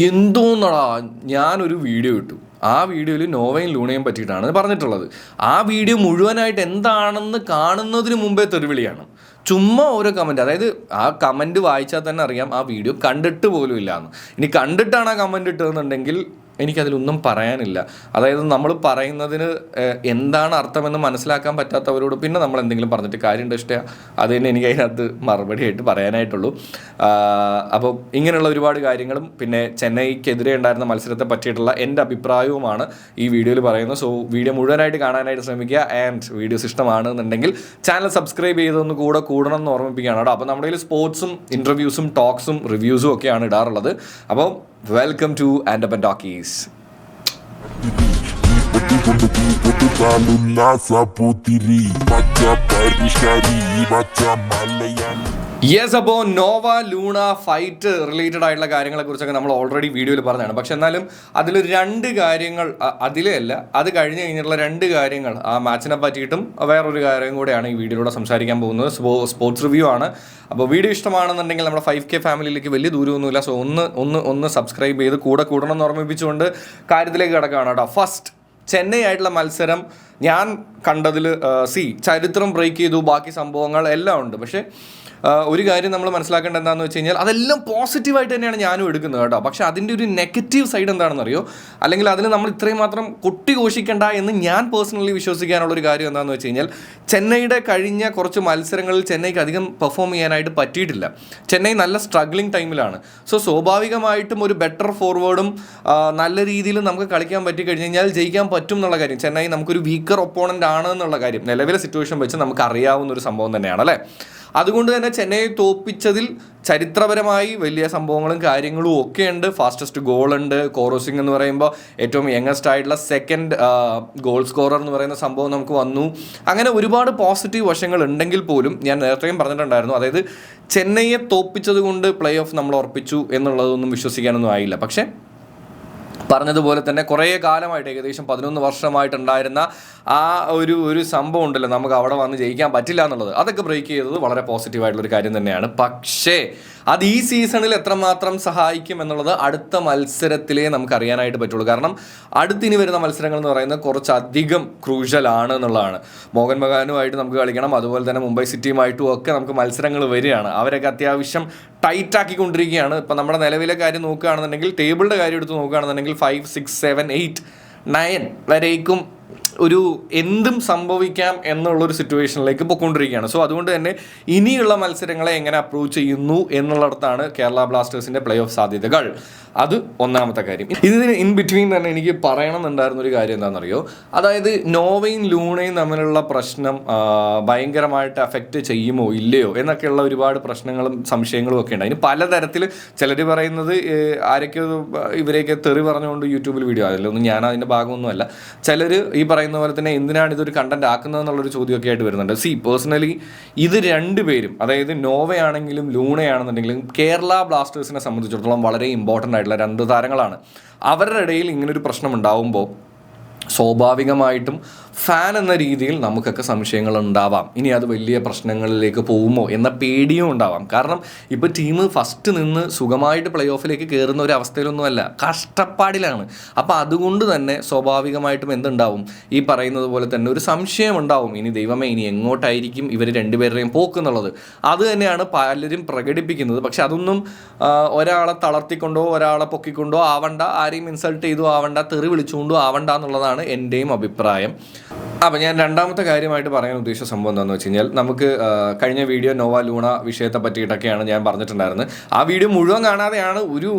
എന്തോന്നടാ, ഞാനൊരു വീഡിയോ ഇട്ടു. ആ വീഡിയോയിൽ നോവയും ലൂണയും പറ്റിയിട്ടാണ് പറഞ്ഞിട്ടുള്ളത്. ആ വീഡിയോ മുഴുവനായിട്ട് എന്താണെന്ന് കാണുന്നതിന് മുമ്പേ തെറിവിളിയാണ്. ചുമ്മാ ഓരോ കമൻറ്റ്, അതായത് ആ കമൻറ്റ് വായിച്ചാൽ തന്നെ അറിയാം ആ വീഡിയോ കണ്ടിട്ട് പോലും ഇല്ലയെന്ന്. ഇനി കണ്ടിട്ടാണ് ആ കമൻറ്റ് ഇട്ടതെന്നുണ്ടെങ്കിൽ എനിക്കതിലൊന്നും പറയാനില്ല. അതായത് നമ്മൾ പറയുന്നതിന് എന്താണ് അർത്ഥമെന്ന് മനസ്സിലാക്കാൻ പറ്റാത്തവരോട് പിന്നെ നമ്മൾ എന്തെങ്കിലും പറഞ്ഞിട്ട് കാര്യമുണ്ട് ഇഷ്ടമാണ്. അത് തന്നെ എനിക്ക് അതിനകത്ത് മറുപടിയായിട്ട് പറയാനായിട്ടുള്ളൂ. അപ്പോൾ ഇങ്ങനെയുള്ള ഒരുപാട് കാര്യങ്ങളും പിന്നെ ചെന്നൈക്കെതിരെ ഉണ്ടായിരുന്ന മത്സരത്തെ പറ്റിയിട്ടുള്ള എൻ്റെ അഭിപ്രായവുമാണ് ഈ വീഡിയോയിൽ പറയുന്നത്. സോ വീഡിയോ മുഴുവനായിട്ട് കാണാനായിട്ട് ശ്രമിക്കുക. ആൻഡ് വീഡിയോസ് ഇഷ്ടമാണെന്നുണ്ടെങ്കിൽ ചാനൽ സബ്സ്ക്രൈബ് ചെയ്തൊന്ന് കൂടണം എന്ന് ഓർമ്മിപ്പിക്കുകയാണ് കേട്ടോ. അപ്പോൾ നമ്മുടെ കയ്യിൽ സ്പോർട്സും ഇൻ്റർവ്യൂസും ടോക്സും റിവ്യൂസും ഒക്കെയാണ് ഇടാറുള്ളത്. അപ്പോൾ welcome to Andappan talkies. Yes, അപ്പോൾ നോവ ലൂണ ഫൈറ്റ് റിലേറ്റഡ് ആയിട്ടുള്ള കാര്യങ്ങളെക്കുറിച്ചൊക്കെ നമ്മൾ ഓൾറെഡി വീഡിയോയിൽ പറഞ്ഞതാണ്. പക്ഷെ എന്നാലും അതിൽ രണ്ട് കാര്യങ്ങൾ, അതിലേ അല്ല, അത് കഴിഞ്ഞ് കഴിഞ്ഞിട്ടുള്ള രണ്ട് കാര്യങ്ങൾ ആ മാച്ചിനെ പറ്റിയിട്ടും വേറൊരു കാര്യം കൂടെയാണ് ഈ വീഡിയോയിലൂടെ സംസാരിക്കാൻ പോകുന്നത്. സ്പോർട്സ് റിവ്യൂ ആണ്. അപ്പോൾ വീഡിയോ ഇഷ്ടമാണെന്നുണ്ടെങ്കിൽ നമ്മുടെ 5K ഫാമിലിയിലേക്ക് വലിയ ദൂരമൊന്നുമില്ല. സോ ഒന്ന് സബ്സ്ക്രൈബ് ചെയ്ത് കൂടണം എന്ന് ഓർമ്മിപ്പിച്ചുകൊണ്ട് കാര്യത്തിലേക്ക് കിടക്കുകയാണ് കേട്ടോ. ഫസ്റ്റ് ചെന്നൈ ആയിട്ടുള്ള മത്സരം ഞാൻ കണ്ടതിൽ ചരിത്രം ബ്രേക്ക് ചെയ്തു, ബാക്കി സംഭവങ്ങൾ എല്ലാം ഉണ്ട്. പക്ഷേ ഒരു കാര്യം നമ്മൾ മനസ്സിലാക്കേണ്ടത് എന്താണെന്ന് വെച്ച് കഴിഞ്ഞാൽ അതെല്ലാം പോസിറ്റീവായിട്ട് തന്നെയാണ് ഞാനും എടുക്കുന്നത് കേട്ടോ. പക്ഷേ അതിൻ്റെ ഒരു നെഗറ്റീവ് സൈഡ് എന്താണെന്ന് അറിയോ, അല്ലെങ്കിൽ അതിന് നമ്മൾ ഇത്രയും മാത്രം കൊട്ടിഘോഷിക്കേണ്ട എന്ന് ഞാൻ പേഴ്സണലി വിശ്വസിക്കാനുള്ളൊരു കാര്യം എന്താണെന്ന് വെച്ച് കഴിഞ്ഞാൽ ചെന്നൈയുടെ കഴിഞ്ഞ കുറച്ച് മത്സരങ്ങളിൽ ചെന്നൈക്ക് അധികം പെർഫോം ചെയ്യാനായിട്ട് പറ്റിയിട്ടില്ല. ചെന്നൈ നല്ല സ്ട്രഗ്ലിംഗ് ടൈമിലാണ്. സോ സ്വാഭാവികമായിട്ടും ഒരു ബെറ്റർ ഫോർവേഡും നല്ല രീതിയിൽ നമുക്ക് കളിക്കാൻ പറ്റി കഴിഞ്ഞ് കഴിഞ്ഞാൽ ജയിക്കാൻ പറ്റും എന്നുള്ള കാര്യം, ചെന്നൈ നമുക്കൊരു വീക്കർ ഒപ്പോണൻ്റ് ആണ് എന്നുള്ള കാര്യം നിലവിലെ സിറ്റുവേഷൻ വെച്ച് നമുക്ക് അറിയാവുന്ന ഒരു സംഭവം തന്നെയാണ് അല്ലേ. അതുകൊണ്ട് തന്നെ ചെന്നൈയെ തോൽപ്പിച്ചതിൽ ചരിത്രപരമായി വലിയ സംഭവങ്ങളും കാര്യങ്ങളും ഒക്കെ ഉണ്ട്. ഫാസ്റ്റസ്റ്റ് ഗോൾ ഉണ്ട്, കോറോസിംഗ് എന്ന് പറയുമ്പോൾ ഏറ്റവും യങ്ങസ്റ്റ് ആയിട്ടുള്ള സെക്കൻഡ് ഗോൾ സ്കോറർ എന്ന് പറയുന്ന സംഭവം നമുക്ക് വന്നു. അങ്ങനെ ഒരുപാട് പോസിറ്റീവ് വശങ്ങൾ ഉണ്ടെങ്കിൽ പോലും ഞാൻ നേരത്തെയും പറഞ്ഞിട്ടുണ്ടായിരുന്നു, അതായത് ചെന്നൈയെ തോൽപ്പിച്ചത് കൊണ്ട് പ്ലേ ഓഫ് നമ്മൾ ഉറപ്പിച്ചു എന്നുള്ളതൊന്നും വിശ്വസിക്കാനൊന്നും ആയില്ല. പക്ഷേ പറഞ്ഞതുപോലെ തന്നെ കുറേ കാലമായിട്ട്, ഏകദേശം 11 വർഷമായിട്ടുണ്ടായിരുന്ന ആ ഒരു സംഭവം ഉണ്ടല്ലോ, നമുക്ക് അവിടെ വന്ന് ജയിക്കാൻ പറ്റില്ല എന്നുള്ളത്, അതൊക്കെ ബ്രേക്ക് ചെയ്തത് വളരെ പോസിറ്റീവായിട്ടുള്ളൊരു കാര്യം തന്നെയാണ്. പക്ഷേ അത് ഈ സീസണിൽ എത്രമാത്രം സഹായിക്കും എന്നുള്ളത് അടുത്ത മത്സരത്തിലേ നമുക്ക് അറിയാനായിട്ട് പറ്റുള്ളൂ. കാരണം അടുത്തിനി വരുന്ന മത്സരങ്ങൾ എന്ന് പറയുന്നത് കുറച്ചധികം ക്രൂഷ്യലാണ് എന്നുള്ളതാണ്. മോഹൻ ബഗാനുമായിട്ട് നമുക്ക് കളിക്കണം, അതുപോലെ തന്നെ മുംബൈ സിറ്റിയുമായിട്ടും ഒക്കെ നമുക്ക് മത്സരങ്ങൾ വരികയാണ്. അവരൊക്കെ അത്യാവശ്യം ടൈറ്റ് ആക്കിക്കൊണ്ടിരിക്കുകയാണ്. ഇപ്പം നമ്മുടെ നിലവിലെ കാര്യം നോക്കുകയാണെന്നുണ്ടെങ്കിൽ, ടേബിളിൻ്റെ കാര്യം എടുത്ത് നോക്കുകയാണെന്നുണ്ടെങ്കിൽ 5, 6, 7, 8, 9 വരേക്കും ഒരു എന്തും സംഭവിക്കാം എന്നുള്ളൊരു സിറ്റുവേഷനിലേക്ക് പോയിക്കൊണ്ടിരിക്കുകയാണ്. സോ അതുകൊണ്ട് തന്നെ ഇനിയുള്ള മത്സരങ്ങളെ എങ്ങനെ അപ്രോച്ച് ചെയ്യുന്നു എന്നുള്ളിടത്താണ് കേരള ബ്ലാസ്റ്റേഴ്സിൻ്റെ പ്ലേ ഓഫ് സാധ്യതകൾ. അത് ഒന്നാമത്തെ കാര്യം. ഇതിന് ഇൻ ബിറ്റ്വീൻ തന്നെ എനിക്ക് പറയണമെന്നുണ്ടായിരുന്നൊരു കാര്യം എന്താണെന്നറിയോ, അതായത് നോവയും ലൂണയും തമ്മിലുള്ള പ്രശ്നം ഭയങ്കരമായിട്ട് അഫക്റ്റ് ചെയ്യുമോ ഇല്ലയോ എന്നൊക്കെയുള്ള ഒരുപാട് പ്രശ്നങ്ങളും സംശയങ്ങളും ഒക്കെ ഉണ്ട്. അതിന് പലതരത്തിൽ ചിലർ പറയുന്നത് ആരൊക്കെ ഇവരെയൊക്കെ തെറി പറഞ്ഞുകൊണ്ട് യൂട്യൂബിൽ വീഡിയോ, അതിലൊന്നും ഞാൻ അതിൻ്റെ ഭാഗമൊന്നുമല്ല. ചിലർ ഈ പറയുന്ന പോലെ തന്നെ എന്തിനാണ് ഇതൊരു കണ്ടന്റ് ആക്കുന്നതെന്നുള്ളൊരു ചോദ്യമൊക്കെ ആയിട്ട് വരുന്നുണ്ട്. പേഴ്സണലി ഇത് രണ്ടുപേരും, അതായത് നോവയാണെങ്കിലും ലൂണയാണെന്നുണ്ടെങ്കിലും കേരള ബ്ലാസ്റ്റേഴ്സിനെ സംബന്ധിച്ചിടത്തോളം വളരെ ഇമ്പോർട്ടൻ്റ് ആയിട്ടുള്ള രണ്ട് താരങ്ങളാണ്. അവരുടെ ഇടയിൽ ഇങ്ങനൊരു പ്രശ്നം ഉണ്ടാവുമ്പോൾ സ്വാഭാവികമായിട്ടും ഫാൻ എന്ന രീതിയിൽ നമുക്കൊക്കെ സംശയങ്ങൾ ഉണ്ടാവാം. ഇനി അത് വലിയ പ്രശ്നങ്ങളിലേക്ക് പോകുമോ എന്ന പേടിയും ഉണ്ടാവാം. കാരണം ഇപ്പോൾ ടീം ഫസ്റ്റ് നിന്ന് സുഖമായിട്ട് പ്ലേ ഓഫിലേക്ക് കയറുന്ന ഒരു അവസ്ഥയിലൊന്നുമല്ല, കഷ്ടപ്പാടിലാണ്. അപ്പോൾ അതുകൊണ്ട് തന്നെ സ്വാഭാവികമായിട്ടും എന്തുണ്ടാവും, ഈ പറയുന്നത് പോലെ തന്നെ ഒരു സംശയം ഉണ്ടാവും, ഇനി ദൈവമേ ഇനി എങ്ങോട്ടായിരിക്കും ഇവർ രണ്ടുപേരുടെയും പോക്കുന്നുള്ളത്. അത് തന്നെയാണ് പലരും പ്രകടിപ്പിക്കുന്നത്. പക്ഷെ അതൊന്നും ഒരാളെ തളർത്തിക്കൊണ്ടോ ഒരാളെ പൊക്കിക്കൊണ്ടോ ആവണ്ട, ആരെയും ഇൻസൾട്ട് ചെയ്തോ ആവണ്ട, തെറി വിളിച്ചുകൊണ്ടോ ആവണ്ട എന്നുള്ളതാണ് എൻ്റെയും അഭിപ്രായം. അപ്പോൾ ഞാൻ രണ്ടാമത്തെ കാര്യമായിട്ട് പറയാൻ ഉദ്ദേശിച്ച സംഭവം എന്താണെന്ന് വെച്ച് കഴിഞ്ഞാൽ, നമുക്ക് കഴിഞ്ഞ വീഡിയോ നോവ ലൂണ വിഷയത്തെ പറ്റിയിട്ടൊക്കെയാണ് ഞാൻ പറഞ്ഞിട്ടുണ്ടായിരുന്നത്. ആ വീഡിയോ മുഴുവൻ കാണാതെയാണ്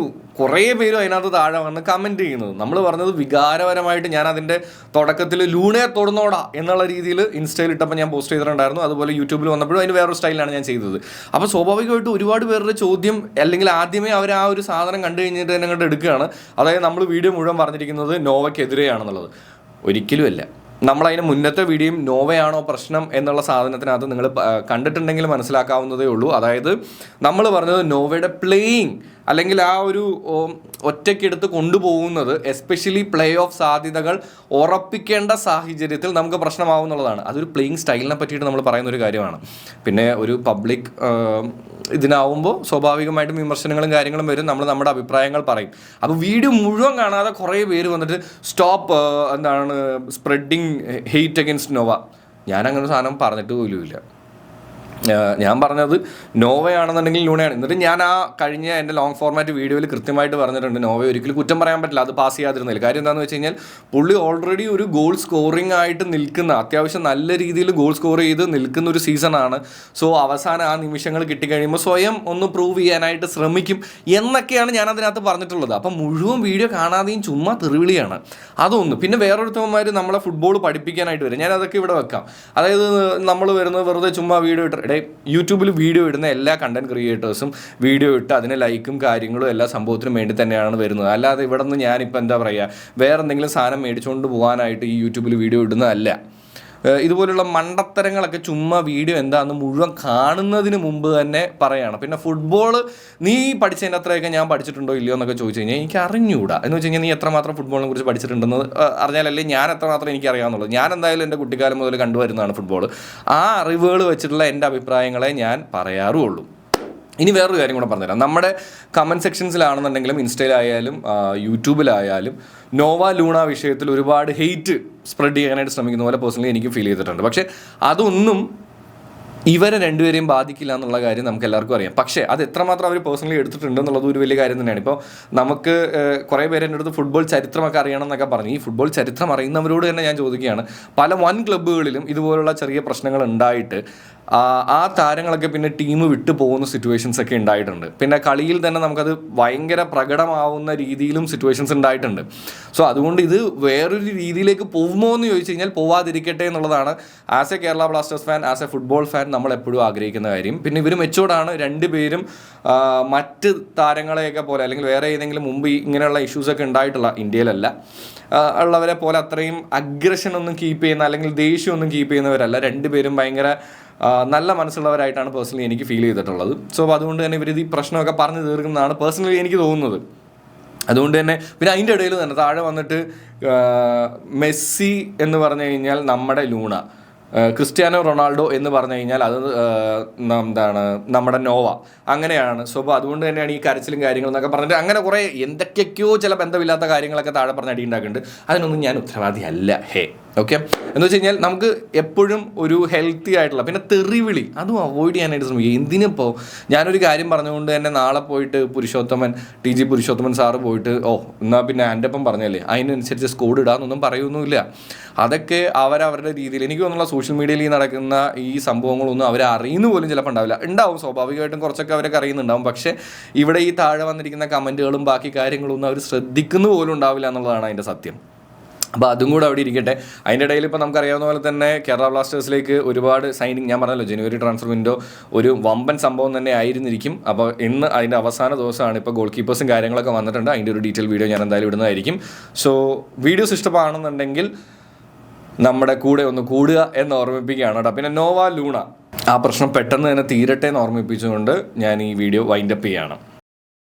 കുറേ പേരും അതിനകത്ത് താഴെ വന്ന് കമൻറ്റ് ചെയ്യുന്നത്. നമ്മൾ പറഞ്ഞത് വികാരപരമായിട്ട് ഞാൻ അതിൻ്റെ തുടക്കത്തിൽ ലൂണയെ തൊടുന്നോടാ എന്നുള്ള രീതിയിൽ ഇൻസ്റ്റയിൽ ഇട്ടപ്പോൾ ഞാൻ പോസ്റ്റ് ചെയ്തിട്ടുണ്ടായിരുന്നു. അതുപോലെ യൂട്യൂബിൽ വന്നപ്പോഴും അതിന് വേറൊരു സ്റ്റൈലാണ് ഞാൻ ചെയ്തത്. അപ്പോൾ സ്വാഭാവികമായിട്ടും ഒരുപാട് പേരുടെ ചോദ്യം, അല്ലെങ്കിൽ ആദ്യമേ അവർ ആ ഒരു സാധനം കണ്ടു കഴിഞ്ഞിട്ട് തന്നെ അങ്ങോട്ട് എടുക്കുകയാണ്, അതായത് നമ്മൾ വീഡിയോ മുഴുവൻ പറഞ്ഞിരിക്കുന്നത് നോവയ്ക്കെതിരെയാണെന്നുള്ളത്. ഒരിക്കലുമല്ല. നമ്മളതിന് മുന്നത്തെ വീഡിയോയും നോവയാണോ പ്രശ്നം എന്നുള്ള സാധനത്തിനകത്ത് നിങ്ങൾ കണ്ടിട്ടുണ്ടെങ്കിൽ മനസ്സിലാക്കാവുന്നതേ ഉള്ളൂ. അതായത് നമ്മൾ പറഞ്ഞത് നോവയുടെ പ്ലേയിങ് അല്ലെങ്കിൽ ആ ഒരു ഒറ്റയ്ക്കെടുത്ത് കൊണ്ടുപോകുന്നത് എസ്പെഷ്യലി പ്ലേ ഓഫ് സാധ്യതകൾ ഉറപ്പിക്കേണ്ട സാഹചര്യത്തിൽ നമുക്ക് പ്രശ്നമാവുന്നുള്ളതാണ്. അതൊരു പ്ലേയിങ് സ്റ്റൈലിനെ പറ്റിയിട്ട് നമ്മൾ പറയുന്ന ഒരു കാര്യമാണ്. പിന്നെ ഒരു പബ്ലിക് ഇതിനാവുമ്പോൾ സ്വാഭാവികമായിട്ടും വിമർശനങ്ങളും കാര്യങ്ങളും വരും. നമ്മൾ നമ്മുടെ അഭിപ്രായങ്ങൾ പറയും. അപ്പോൾ വീഡിയോ മുഴുവൻ കാണാതെ കുറേ പേര് വന്നിട്ട് stop spreading hate against Nova. ഞാനങ്ങനെ സാധനം പറഞ്ഞിട്ട് പോലുമില്ല. ഞാൻ പറഞ്ഞത് നോവയാണെന്നുണ്ടെങ്കിൽ ലൂണയാണ്. എന്നിട്ട് ഞാൻ ആ കഴിഞ്ഞ എൻ്റെ ലോങ് ഫോർമാറ്റ് വീഡിയോയിൽ കൃത്യമായിട്ട് പറഞ്ഞിട്ടുണ്ട് നോവയെ ഒരിക്കലും കുറ്റം പറയാൻ പറ്റില്ല അത് പാസ് ചെയ്യാതിരുന്നില്ല. കാര്യം എന്താണെന്ന് വെച്ച് കഴിഞ്ഞാൽ പുള്ളി ഓൾറെഡി ഒരു ഗോൾ സ്കോറിംഗ് ആയിട്ട് നിൽക്കുന്ന, അത്യാവശ്യം നല്ല രീതിയിൽ ഗോൾ സ്കോർ ചെയ്ത് നിൽക്കുന്ന ഒരു സീസണാണ്. സോ അവസാനം ആ നിമിഷങ്ങൾ കിട്ടിക്കഴിയുമ്പോൾ സ്വയം ഒന്ന് പ്രൂവ് ചെയ്യാനായിട്ട് ശ്രമിക്കും എന്നൊക്കെയാണ് ഞാൻ അതിനകത്ത് പറഞ്ഞിട്ടുള്ളത്. അപ്പം മുഴുവൻ വീഡിയോ കാണാതെയും ചുമ്മാ തെറിവിളിയാണ് അതൊന്ന്. പിന്നെ വേറൊരുത്തവന്മാർ നമ്മളെ ഫുട്ബോൾ പഠിപ്പിക്കാനായിട്ട് വരും. ഞാൻ അതൊക്കെ ഇവിടെ വെക്കാം. അതായത് നമ്മൾ വരുന്നത് വെറുതെ ചുമ്മാ വീഡിയോ ഇട്ട് യൂട്യൂബിൽ വീഡിയോ ഇടുന്ന എല്ലാ കണ്ടന്റ് ക്രിയേറ്റേഴ്സും വീഡിയോ ഇട്ട് അതിന് ലൈക്കും കാര്യങ്ങളും എല്ലാ സംഭവത്തിനും വേണ്ടി തന്നെയാണ് വരുന്നത്. അല്ലാതെ ഇവിടെ നിന്ന് ഞാനിപ്പോൾ എന്താ പറയുക വേറെ എന്തെങ്കിലും സാധനം മേടിച്ചുകൊണ്ട് പോകാനായിട്ട് ഈ യൂട്യൂബിൽ വീഡിയോ ഇടുന്നതല്ല. ഇതുപോലുള്ള മണ്ടത്തരങ്ങളൊക്കെ ചുമ്മാ വീഡിയോ എന്താണെന്ന് മുഴുവൻ കാണുന്നതിന് മുമ്പ് തന്നെ പറയുകയാണ്. പിന്നെ ഫുട്ബോൾ നീ പഠിച്ചതിൻ്റെ അത്രയൊക്കെ ഞാൻ പഠിച്ചിട്ടുണ്ടോ ഇല്ലയോ എന്നൊക്കെ ചോദിച്ചു കഴിഞ്ഞാൽ എനിക്ക് അറിഞ്ഞുകൂടാ. എന്ന് വെച്ച് കഴിഞ്ഞാൽ നീ എത്രമാത്രം ഫുട്ബോളിനെ കുറിച്ച് പഠിച്ചിട്ടുണ്ടെന്ന് അറിഞ്ഞാലല്ലേ ഞാൻ എത്രമാത്രം എനിക്ക് അറിയാമെന്നുള്ളത്. ഞാൻ എന്തായാലും എൻ്റെ കുട്ടിക്കാലം മുതൽ കണ്ടുവരുന്നതാണ് ഫുട്ബോൾ. ആ അറിവുകൾ വെച്ചിട്ടുള്ള എൻ്റെ അഭിപ്രായങ്ങളെ ഞാൻ പറയാറുള്ളൂ. ഇനി വേറൊരു കാര്യം കൂടെ പറഞ്ഞുതരാം. നമ്മുടെ കമൻറ്റ് സെക്ഷൻസിലാണെന്നുണ്ടെങ്കിലും ഇൻസ്റ്റയിലായാലും യൂട്യൂബിലായാലും നോവ ലൂണ വിഷയത്തിൽ ഒരുപാട് ഹെയ്റ്റ് സ്പ്രെഡ് ചെയ്യാനായിട്ട് ശ്രമിക്കുന്ന പോലെ പേഴ്സണലി എനിക്ക് ഫീൽ ചെയ്തിട്ടുണ്ട്. പക്ഷേ അതൊന്നും ഇവരെ രണ്ടുപേരെയും ബാധിക്കില്ല എന്നുള്ള കാര്യം നമുക്ക് എല്ലാവർക്കും അറിയാം. പക്ഷേ അത് എത്രമാത്രം അവർ പേഴ്സണലി എടുത്തിട്ടുണ്ട് എന്നുള്ളത് ഒരു വലിയ കാര്യം തന്നെയാണ്. ഇപ്പോൾ നമുക്ക് കുറേ പേര് എൻ്റെ അടുത്ത് ഫുട്ബോൾ ചരിത്രമൊക്കെ അറിയണം എന്നൊക്കെ പറഞ്ഞു. ഈ ഫുട്ബോൾ ചരിത്രം അറിയുന്നവരോട് തന്നെ ഞാൻ ചോദിക്കുകയാണ്, പല വൻ ക്ലബ്ബുകളിലും ഇതുപോലുള്ള ചെറിയ പ്രശ്നങ്ങൾ ഉണ്ടായിട്ട് ആ താരങ്ങളൊക്കെ പിന്നെ ടീം വിട്ടു പോകുന്ന സിറ്റുവേഷൻസ് ഒക്കെ ഉണ്ടായിട്ടുണ്ട്. പിന്നെ കളിയിൽ തന്നെ നമുക്കത് ഭയങ്കര പ്രകടമാവുന്ന രീതിയിലും സിറ്റുവേഷൻസ് ഉണ്ടായിട്ടുണ്ട്. സോ അതുകൊണ്ട് ഇത് വേറൊരു രീതിയിലേക്ക് പോകുമോ എന്ന് ചോദിച്ചു കഴിഞ്ഞാൽ പോവാതിരിക്കട്ടെ എന്നുള്ളതാണ് as A Kerala Blasters fan, as A football fan നമ്മൾ എപ്പോഴും ആഗ്രഹിക്കുന്ന കാര്യം. പിന്നെ ഇവർ മെച്ചോർഡാണ് രണ്ടുപേരും. മറ്റ് താരങ്ങളെയൊക്കെ പോലെ അല്ലെങ്കിൽ വേറെ ഏതെങ്കിലും മുമ്പ് ഇങ്ങനെയുള്ള ഇഷ്യൂസൊക്കെ ഉണ്ടായിട്ടുള്ള ഇന്ത്യയിലല്ല ഉള്ളവരെ പോലെ അത്രയും അഗ്രഷൻ ഒന്നും കീപ്പ് ചെയ്യുന്ന അല്ലെങ്കിൽ ദേഷ്യമൊന്നും കീപ്പ് ചെയ്യുന്നവരല്ല. രണ്ടുപേരും ഭയങ്കര നല്ല മനസ്സുള്ളവരായിട്ടാണ് പേഴ്സണലി എനിക്ക് ഫീൽ ചെയ്തിട്ടുള്ളത്. സോ അതുകൊണ്ട് തന്നെ ഇവർ ഈ പ്രശ്നമൊക്കെ പറഞ്ഞു തീർക്കുന്നതാണ് പേഴ്സണലി എനിക്ക് തോന്നുന്നത്. അതുകൊണ്ട് തന്നെ പിന്നെ അതിൻ്റെ ഇടയിൽ തന്നെ താഴെ വന്നിട്ട് മെസ്സി എന്ന് പറഞ്ഞു കഴിഞ്ഞാൽ നമ്മുടെ ലൂണ, ക്രിസ്ത്യാനോ റൊണാൾഡോ എന്ന് പറഞ്ഞു കഴിഞ്ഞാൽ അത് നമ്മുടെ നോവ, അങ്ങനെയാണ്. സോ അപ്പോൾ അതുകൊണ്ട് തന്നെയാണ് ഈ കരച്ചിലും കാര്യങ്ങളെന്നൊക്കെ പറഞ്ഞിട്ട് അങ്ങനെ കുറേ എന്തൊക്കെയൊക്കെയോ ചില ബന്ധമില്ലാത്ത കാര്യങ്ങളൊക്കെ താഴെ പറഞ്ഞ് അടി ഉണ്ടാക്കുന്നുണ്ട്. അതിനൊന്നും ഞാൻ ഉത്തരവാദിയല്ല. ഓക്കെ, എന്ന് വെച്ച് കഴിഞ്ഞാൽ നമുക്ക് എപ്പോഴും ഒരു ഹെൽത്തി ആയിട്ടുള്ള പിന്നെ തെറിവിളി അതും അവോയ്ഡ് ചെയ്യാനായിട്ട് ശ്രമിക്കുക. എന്തിനിപ്പോൾ ഞാനൊരു കാര്യം പറഞ്ഞുകൊണ്ട് തന്നെ നാളെ പോയിട്ട് TG പുരുഷോത്തമൻ സാറ് പോയിട്ട് എന്നാൽ പിന്നെ എൻ്റെ ഒപ്പം പറഞ്ഞല്ലേ അതിനനുസരിച്ച് സ്കോഡ് ഇടാന്നൊന്നും പറയൊന്നുമില്ല. അതൊക്കെ അവരവരുടെ രീതിയിൽ എനിക്ക് തോന്നുന്നുള്ള സോഷ്യൽ മീഡിയയിൽ ഈ നടക്കുന്ന ഈ സംഭവങ്ങളൊന്നും അവരെ അറിയുന്ന പോലും ചിലപ്പോൾ ഉണ്ടാവും. സ്വാഭാവികമായിട്ടും കുറച്ചൊക്കെ അവരൊക്കെ അറിയുന്നുണ്ടാവും. പക്ഷേ ഇവിടെ ഈ താഴെ വന്നിരിക്കുന്ന കമൻറ്റുകളും ബാക്കി കാര്യങ്ങളൊന്നും അവർ ശ്രദ്ധിക്കുന്ന പോലും ഉണ്ടാവില്ല എന്നുള്ളതാണ് അതിൻ്റെ സത്യം. അപ്പോൾ അതും കൂടെ അവിടെ ഇരിക്കട്ടെ. അതിൻ്റെ ഇടയിൽ ഇപ്പോൾ നമുക്കറിയാവുന്ന പോലെ തന്നെ കേരള ബ്ലാസ്റ്റേഴ്സിലേക്ക് ഒരുപാട് സൈനിങ്, ഞാൻ പറഞ്ഞല്ലോ ജനുവരി ട്രാൻസ്ഫർ വിൻഡോ ഒരു വമ്പൻ സംഭവം തന്നെ ആയിരുന്നിരിക്കും. അപ്പോൾ ഇന്ന് അതിൻ്റെ അവസാന ദിവസമാണ്. ഇപ്പോൾ ഗോൾ കീപ്പേഴ്സും കാര്യങ്ങളൊക്കെ വന്നിട്ടുണ്ട്. അതിൻ്റെ ഒരു ഡീറ്റെയിൽ വീഡിയോ ഞാൻ എന്തായാലും ഇടുന്നതായിരിക്കും. സോ വീഡിയോസ് ഇഷ്ടമാണെന്നുണ്ടെങ്കിൽ നമ്മുടെ കൂടെ ഒന്ന് കൂടുക എന്ന് ഓർമ്മിപ്പിക്കുകയാണ് കേട്ടോ. പിന്നെ നോവ ലൂണ ആ പ്രശ്നം പെട്ടെന്ന് തന്നെ തീരട്ടെ എന്ന് ഓർമ്മിപ്പിച്ചുകൊണ്ട് ഞാൻ ഈ വീഡിയോ വൈൻഡപ്പ് ചെയ്യുകയാണ്.